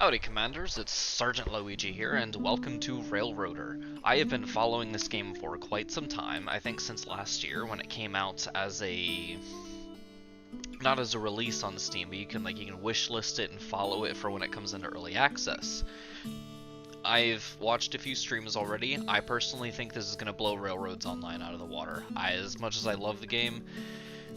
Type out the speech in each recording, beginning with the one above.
Howdy Commanders, it's Sergeant Luigi here, and welcome to Railroader. I have been following this game for quite some time, I think since last year when it came out as a... not as a release on Steam, but you can wishlist it and follow it for when it comes into early access. I've watched a few streams already. I personally think this is going to blow Railroads Online out of the water. As much as I love the game,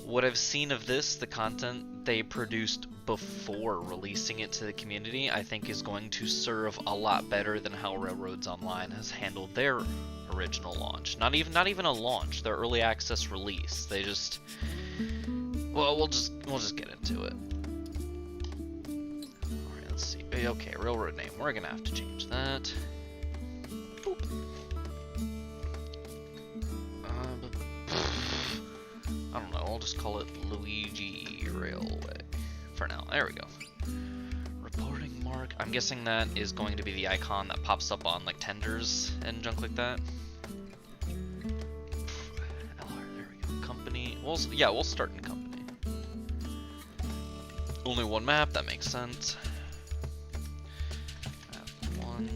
what I've seen of this, the content they produced before releasing it to the community, I think is going to serve a lot better than how Railroads Online has handled their original launch. Not even a launch, their early access release. They just, well, we'll just get into it. All right, let's see. Okay, railroad name. We're gonna have to change that. Boop. I don't know, I'll just call it Luigi Railway for now. There we go. Reporting mark. I'm guessing that is going to be the icon that pops up on like tenders and junk like that. LR, there we go. Company. Well, yeah, we'll start in company. Only one map, that makes sense. Map 1.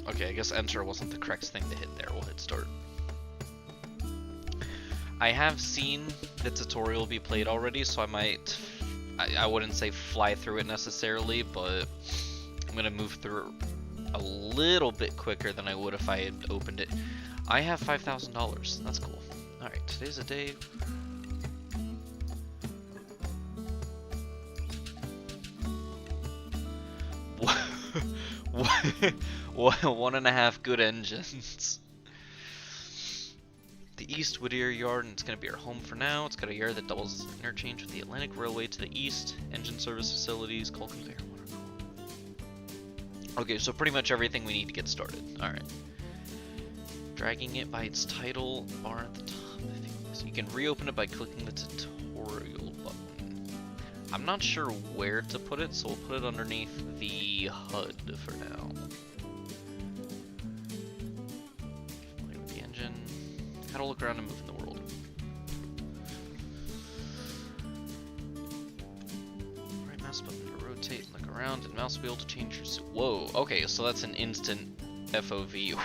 Okay, I guess enter wasn't the correct thing to hit there. We'll hit start. I have seen the tutorial be played already, so I might, I wouldn't say fly through it necessarily, but I'm going to move through it a little bit quicker than I would if I had opened it. I have $5,000, that's cool. Alright, today's a day. One and a half good engines. The East Whittier Yard, and it's going to be our home for now. It's got a yard that doubles as an interchange with the Atlantic Railway to the east, engine service facilities, coal conveyor, water cool. Okay, so pretty much everything we need to get started. Alright. Dragging it by its title bar at the top. I think so you can reopen it by clicking the tutorial button. I'm not sure where to put it, so we'll put it underneath the HUD for now. How to look around and move in the world. Right mouse button to rotate and look around, and mouse wheel to change your suit. Whoa, okay, so that's an instant FOV.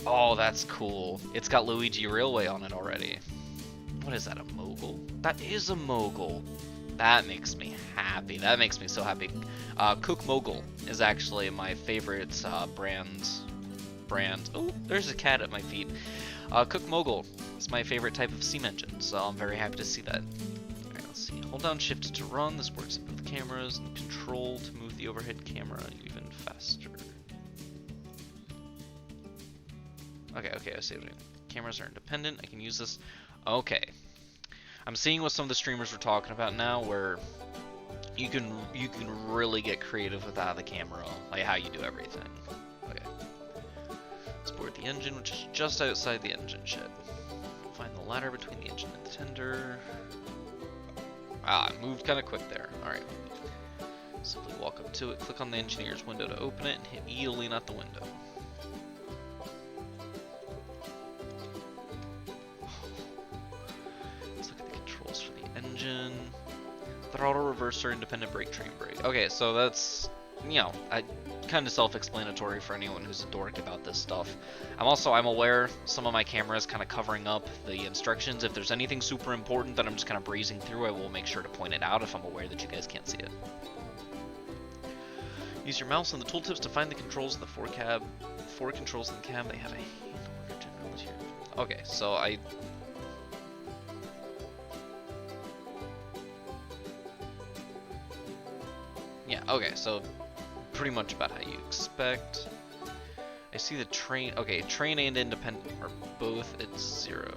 Oh, that's cool. It's got Luigi Railway on it already. What is that, a mogul? That is a mogul. That makes me happy. That makes me so happy. Cook Mogul is actually my favorite brand. Oh, there's a cat at my feet. Cook Mogul is my favorite type of steam engine, so I'm very happy to see that. Alright, let's see. Hold down shift to run. This works with both cameras, and control to move the overhead camera even faster. Okay, I see what I mean. Cameras are independent. I can use this. Okay. I'm seeing what some of the streamers were talking about now, where you can really get creative with the camera, like how you do everything. Okay. Let's board the engine, which is just outside the engine shed. Find the ladder between the engine and the tender. Ah, I moved kind of quick there. Alright. Simply walk up to it, click on the engineer's window to open it, and hit E to lean out the window. Let's look at the controls for the engine. Throttle reverser, independent brake, train brake. Okay, so that's, you know, kind of self-explanatory for anyone who's a dork about this stuff. I'm aware some of my camera is kind of covering up the instructions. If there's anything super important that I'm just kind of breezing through, I will make sure to point it out if I'm aware that you guys can't see it. Use your mouse on the tooltips to find the controls in the four controls in the cab. They have a hand order general here. Okay, so yeah, okay, so pretty much about how you expect. I see the train. Okay, train and independent are both at 0.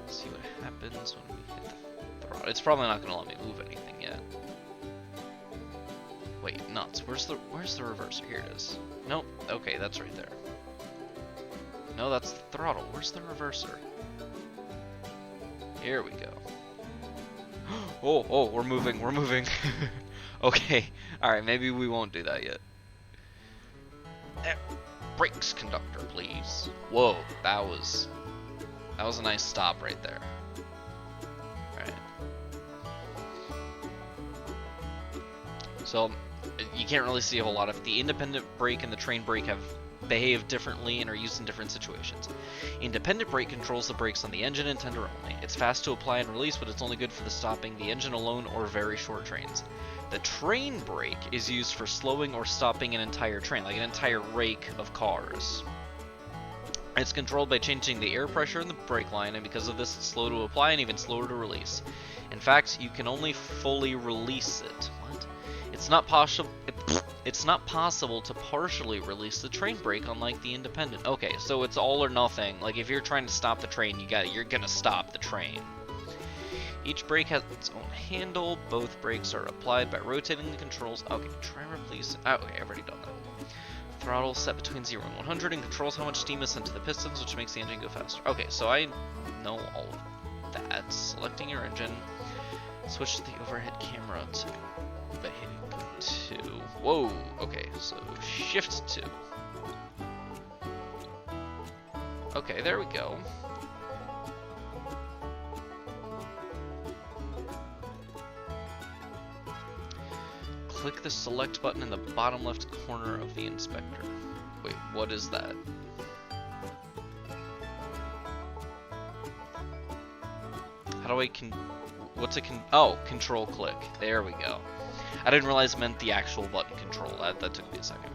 Let's see what happens when we hit the throttle. It's probably not going to let me move anything yet. Wait, nuts. Where's the reverser? Here it is. Nope. Okay, that's right there. No, that's the throttle. Where's the reverser? Here we go. Oh, we're moving. Okay, alright, maybe we won't do that yet. Brakes, conductor, please. Whoa, that was a nice stop right there. Alright. So you can't really see a whole lot of it. The independent brake and the train brake behave differently and are used in different situations. Independent brake controls the brakes on the engine and tender only. It's fast to apply and release, but it's only good for the stopping the engine alone or very short trains. The train brake is used for slowing or stopping an entire train, like an entire rake of cars. It's controlled by changing the air pressure in the brake line, and because of this, it's slow to apply and even slower to release. In fact, you can only fully release it. What? It's not possible to partially release the train brake, unlike the independent. Okay, so it's all or nothing. Like if you're trying to stop the train, you're gonna stop the train. Each brake has its own handle. Both brakes are applied by rotating the controls. Okay, try replace. Oh, okay, I've already done that. Throttle set between 0 and 100 and controls how much steam is sent to the pistons, which makes the engine go faster. Okay, so I know all of that. Selecting your engine. Switch to the overhead camera to by hitting 2. Whoa, okay, so shift 2. Okay, there we go. Click the select button in the bottom left corner of the inspector. Wait, what is that? How do I oh, control click. There we go. I didn't realize it meant the actual button control. That took me a second.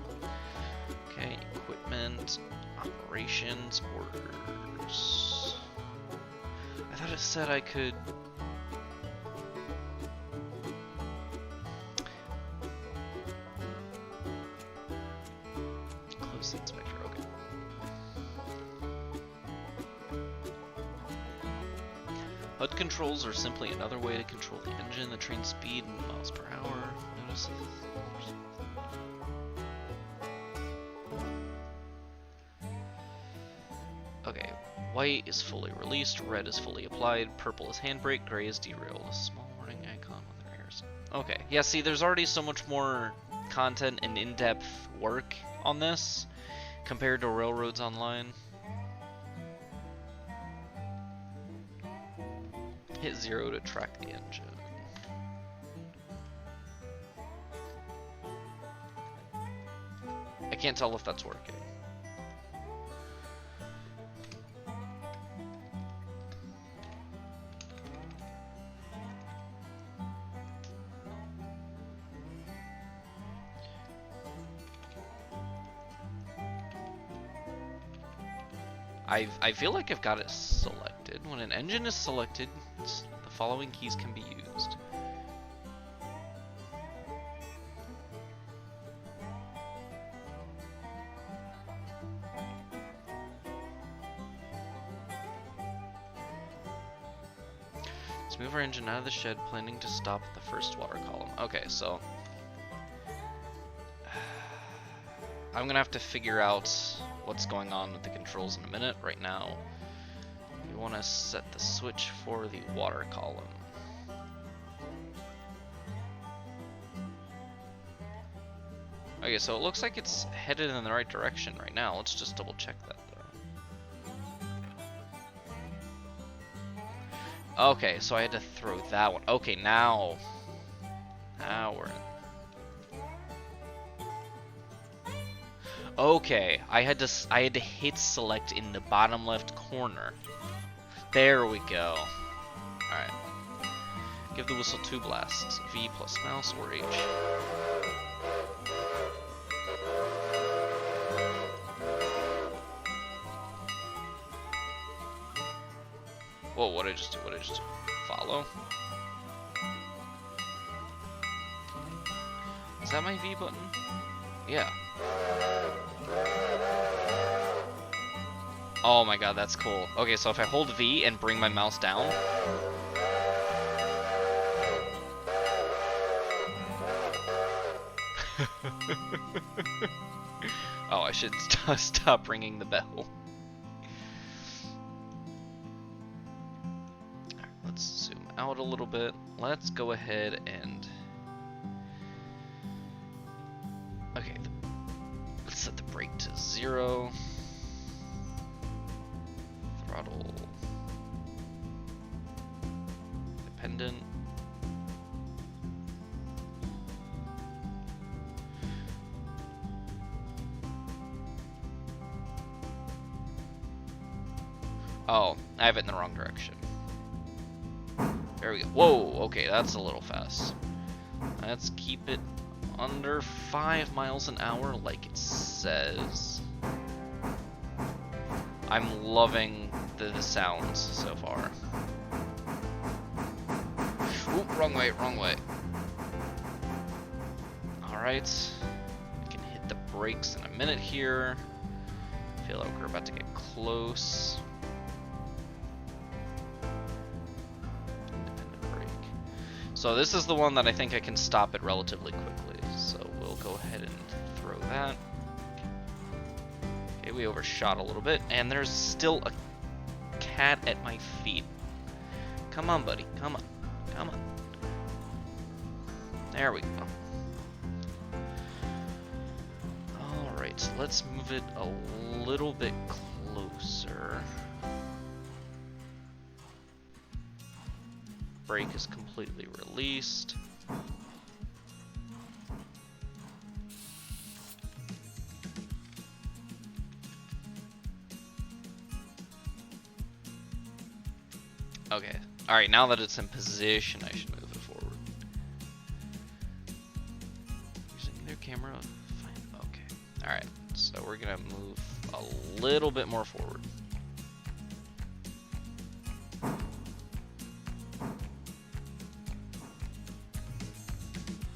Okay, equipment, operations, orders. I thought it said I could... Close the inspector, okay. HUD controls are simply another way to control the engine, the train speed, and miles per hour. Notice. Okay, white is fully released, red is fully applied, purple is handbrake, gray is derailed. A small warning icon when there errors. Okay, yeah, see, there's already so much more content and in-depth work on this compared to Railroads Online. Hit 0 to track the engine. I can't tell if that's working. I feel like I've got it selected. When an engine is selected, the following keys can be used. Let's move our engine out of the shed, planning to stop at the first water column. Okay, so I'm gonna have to figure out what's going on with the controls in a minute. Right now, we want to set the switch for the water column. Okay, so it looks like it's headed in the right direction right now. Let's just double check that though. Okay, so I had to throw that one. Okay, now we're in. Okay, I had to hit select in the bottom left corner. There we go. Alright. Give the whistle 2 blasts. V plus mouse or H. Whoa, what did I just do? What did I just do? Follow? Is that my V button? Yeah. Oh my god, that's cool. Okay, so if I hold V and bring my mouse down... Oh, I should stop ringing the bell. Alright, let's zoom out a little bit. Let's go ahead and... Okay, let's set the brake to 0. Throttle dependent. Oh, I have it in the wrong direction. There we go. Whoa, okay, that's a little fast. Let's keep it under 5 miles an hour like it says. I'm loving the sounds so far. Oop, wrong way, wrong way. Alright. We can hit the brakes in a minute here. Feel like we're about to get close. Independent brake. So this is the one that I think I can stop it relatively quickly. So we'll go ahead and throw that. Okay, we overshot a little bit, and there's still a cat at my feet. Come on, buddy. Come on. Come on. There we go. Alright, let's move it a little bit closer. Brake is completely released. Okay. Alright, now that it's in position, I should move it forward. Using new camera. Fine. Okay. Alright, so we're gonna move a little bit more forward.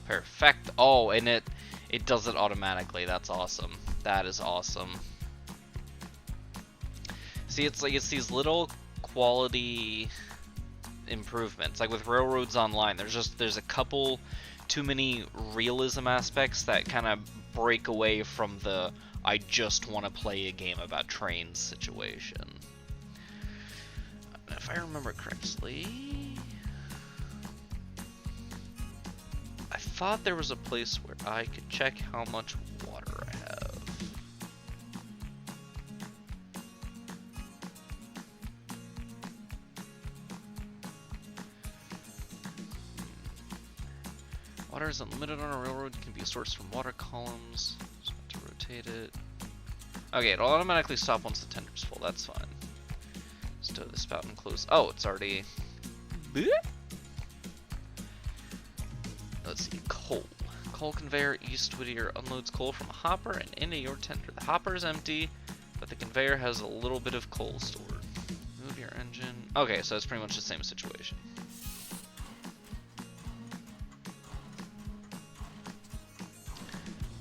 Perfect. Oh, and it does it automatically. That's awesome. That is awesome. See, it's like it's these little quality improvements. Like with Railroads Online, there's a couple too many realism aspects that kind of break away from the I just want to play a game about trains situation. If I remember correctly, I thought there was a place where I could check how much water I have. Water is unlimited on a railroad. It can be sourced from water columns. Just want to rotate it. Okay, it'll automatically stop once the tender's full. That's fine. Stow the spout and close. Oh, it's already. Let's see. Coal. Coal conveyor East Whittier unloads coal from a hopper and into your tender. The hopper is empty, but the conveyor has a little bit of coal stored. Move your engine. Okay, so it's pretty much the same situation.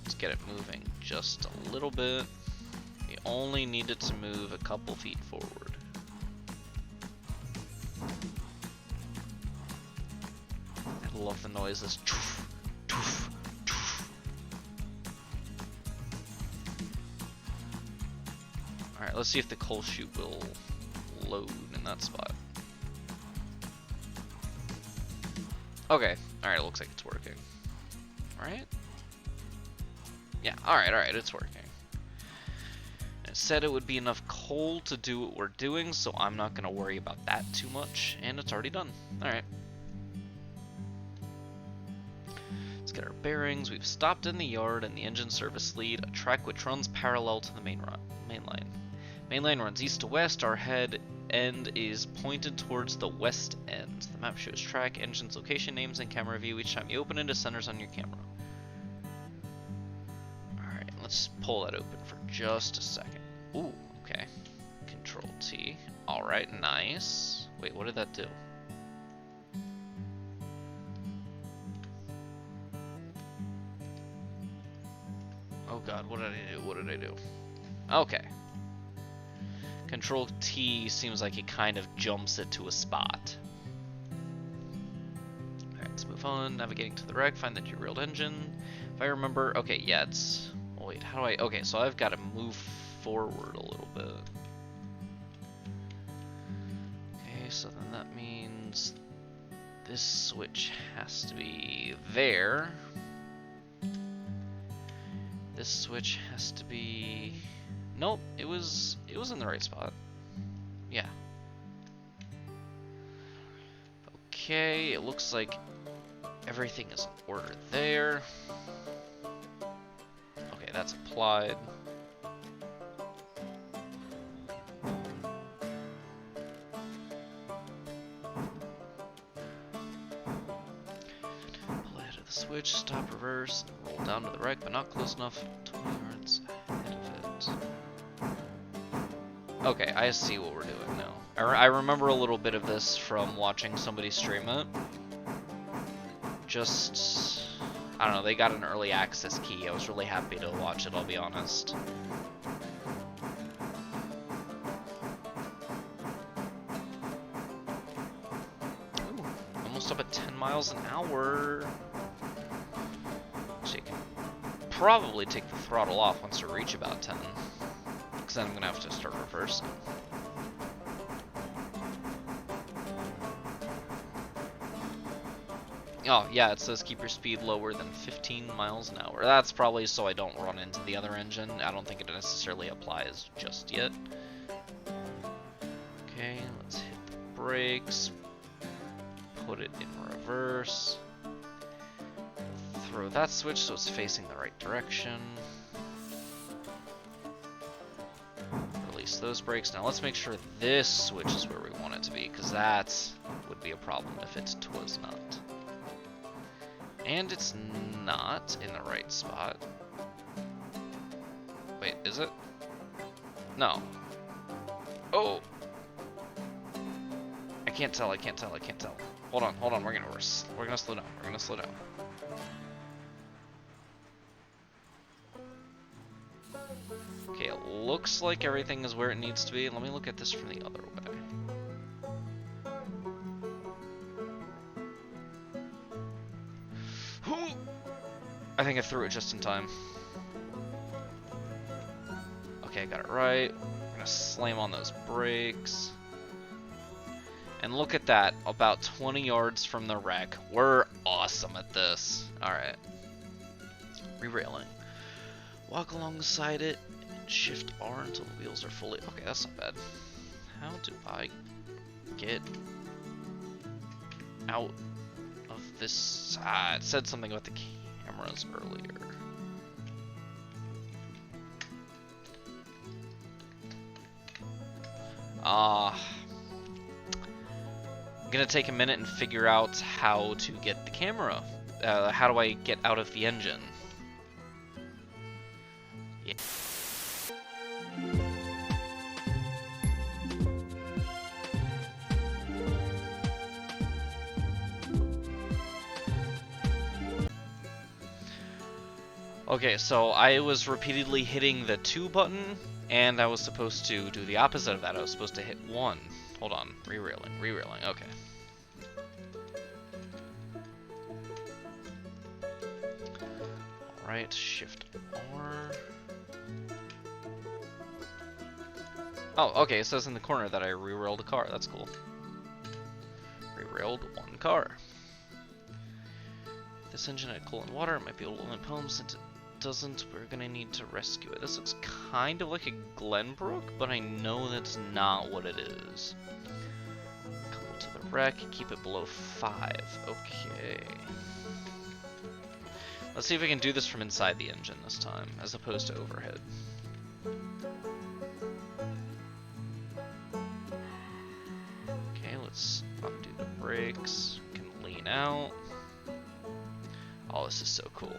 Let's get it moving just a little bit. We only need it to move a couple feet forward. I love the noises. Alright, let's see if the coal chute will load in that spot. Okay, alright, it looks like it's working. Alright? Yeah, alright, it's working. It said it would be enough coal to do what we're doing, so I'm not going to worry about that too much, and it's already done. Alright. Let's get our bearings. We've stopped in the yard and the engine service lead, a track which runs parallel to the main line. Main line runs east to west. Our head end is pointed towards the west end. The map shows track, engines, location names, and camera view. Each time you open it, it centers on your camera. Alright, let's pull that open for just a second. Ooh, okay. Control T. Alright, nice. Wait, what did that do? Oh god, what did I do? What did I do? Okay. Control T seems like it kind of jumps it to a spot. Alright, let's move on. Navigating to the wreck, find the derailed engine. If I remember, okay, yeah, it's... Oh, wait, how do I... Okay, so I've got to move forward a little bit. Okay, so then that means this switch has to be there. This switch has to be... Nope, it was in the right spot. Yeah. Okay, it looks like everything is in order there. Okay, that's applied. the switch, stop, reverse, roll down to the right, but not close enough. 20 yards ahead of it. Okay, I see what we're doing now. I remember a little bit of this from watching somebody stream it. Just, I don't know, they got an early access key. I was really happy to watch it, I'll be honest. Ooh, almost up at 10 miles an hour. So you can probably take the throttle off once you reach about 10. Because then I'm going to have to start reversing. Oh, yeah, it says keep your speed lower than 15 miles an hour. That's probably so I don't run into the other engine. I don't think it necessarily applies just yet. Okay, let's hit the brakes. Put it in reverse. Throw that switch so it's facing the right direction. Release those brakes. Now let's make sure this switch is where we want it to be, because that would be a problem if it was not. And it's not in the right spot. Wait, is it? No. Oh! I can't tell, I can't tell, I can't tell. Hold on, we're gonna slow down, we're gonna slow down. Okay, it looks like everything is where it needs to be. Let me look at this from the other way. I think I threw it just in time. Okay, I got it right. We're gonna slam on those brakes. And look at that, about 20 yards from the wreck. We're awesome at this. Alright. Re-railing. Walk alongside it and shift R until the wheels are fully... Okay, that's not bad. How do I get out of this? It said something about the cameras earlier. I'm gonna take a minute and figure out how to get the camera. How do I get out of the engine? Yeah. Okay, so I was repeatedly hitting the 2 button, and I was supposed to do the opposite of that. I was supposed to hit 1. Hold on, re-railing, okay. Alright, shift R. Oh, okay, it says in the corner that I re-railed a car. That's cool. Re-railed 1 car. If this engine had coal and water, it might be able to limit poems. Since it doesn't, we're gonna need to rescue it. This looks kind of like a Glenbrook, but I know that's not what it is. Come to the wreck, keep it below 5. Okay. Let's see if we can do this from inside the engine this time, as opposed to overhead. Okay, let's undo the brakes. We can lean out. Oh, this is so cool.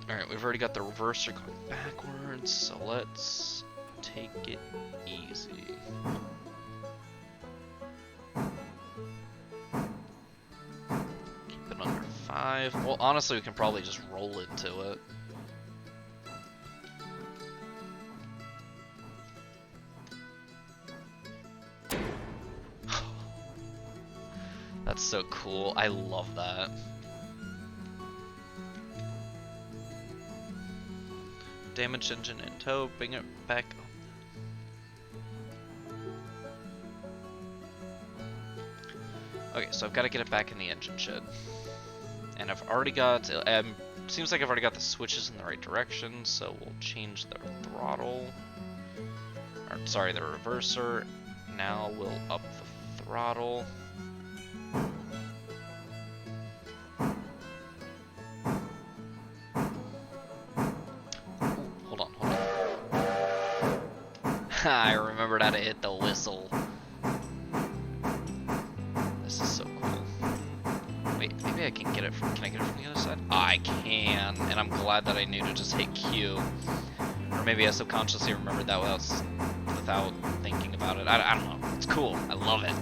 Alright, we've already got the reverser going backwards, so let's take it easy. Keep it under 5. Well, honestly, we can probably just roll into it. That's so cool. I love that. Damaged engine in tow, bring it back. Okay, so I've got to get it back in the engine shed. And I've already got, seems like I've already got the switches in the right direction, so we'll change the throttle. Or, sorry, the reverser. Now we'll up the throttle. I remembered how to hit the whistle. This is so cool. Wait, maybe I can get it from... Can I get it from the other side? I can, and I'm glad that I knew to just hit Q. Or maybe I subconsciously remembered that without thinking about it. I don't know. It's cool. I love it.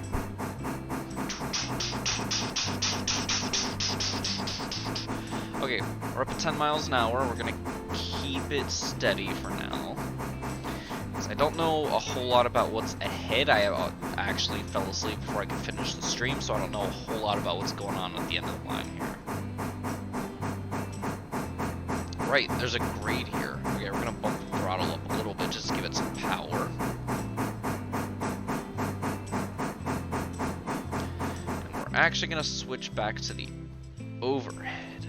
Okay, we're up at 10 miles an hour. We're gonna keep it steady for now. I don't know a whole lot about what's ahead. I actually fell asleep before I could finish the stream, so I don't know a whole lot about what's going on at the end of the line here. Right, there's a grade here. Okay, we're gonna bump the throttle up a little bit just to give it some power. And we're actually gonna switch back to the overhead,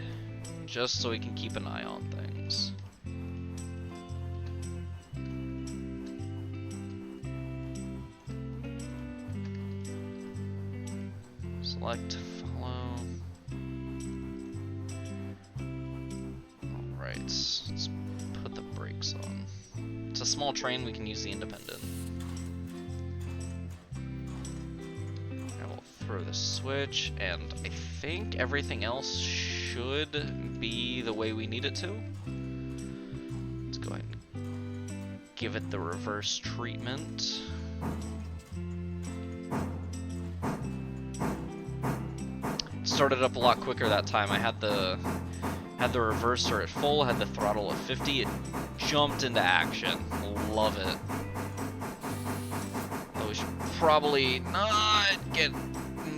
just so we can keep an eye on things. Select, follow. Alright, let's put the brakes on. It's a small train, we can use the independent. I will throw the switch, and I think everything else should be the way we need it to. Let's go ahead and give it the reverse treatment. Started up a lot quicker that time. I had the reverser at full, had the throttle at 50. It jumped into action. Love it. Though we should probably not get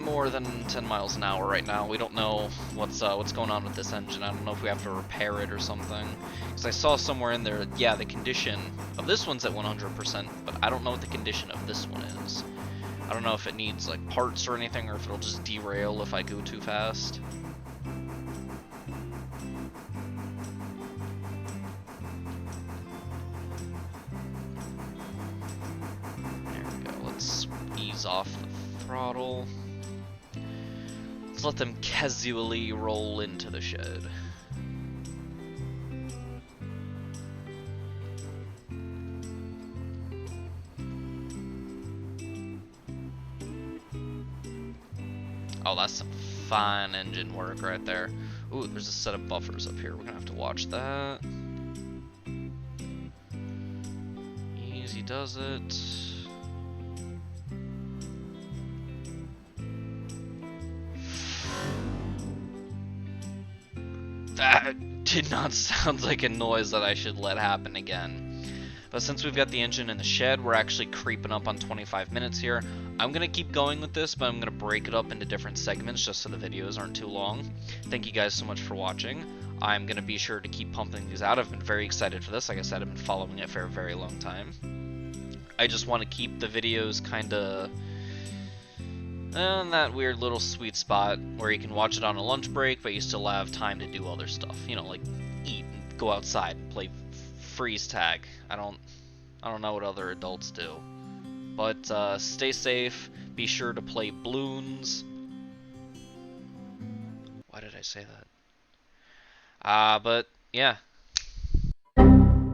more than 10 miles an hour right now. We don't know what's going on with this engine. I don't know if we have to repair it or something. Because I saw somewhere in there, yeah, the condition of this one's at 100%, but I don't know what the condition of this one is. I don't know if it needs like parts or anything, or if it'll just derail if I go too fast. There we go. Let's ease off the throttle. Let's let them casually roll into the shed. Oh, that's some fine engine work right there. Ooh, there's a set of buffers up here. We're gonna have to watch that. Easy does it. That did not sound like a noise that I should let happen again. But since we've got the engine in the shed, we're actually creeping up on 25 minutes here. I'm going to keep going with this, but I'm going to break it up into different segments just so the videos aren't too long. Thank you guys so much for watching. I'm going to be sure to keep pumping these out. I've been very excited for this. Like I said, I've been following it for a very long time. I just want to keep the videos kind of in that weird little sweet spot where you can watch it on a lunch break, but you still have time to do other stuff. You know, like eat and go outside and play freeze tag. I don't know what other adults do. But stay safe. Be sure to play balloons. Why did I say that? But yeah,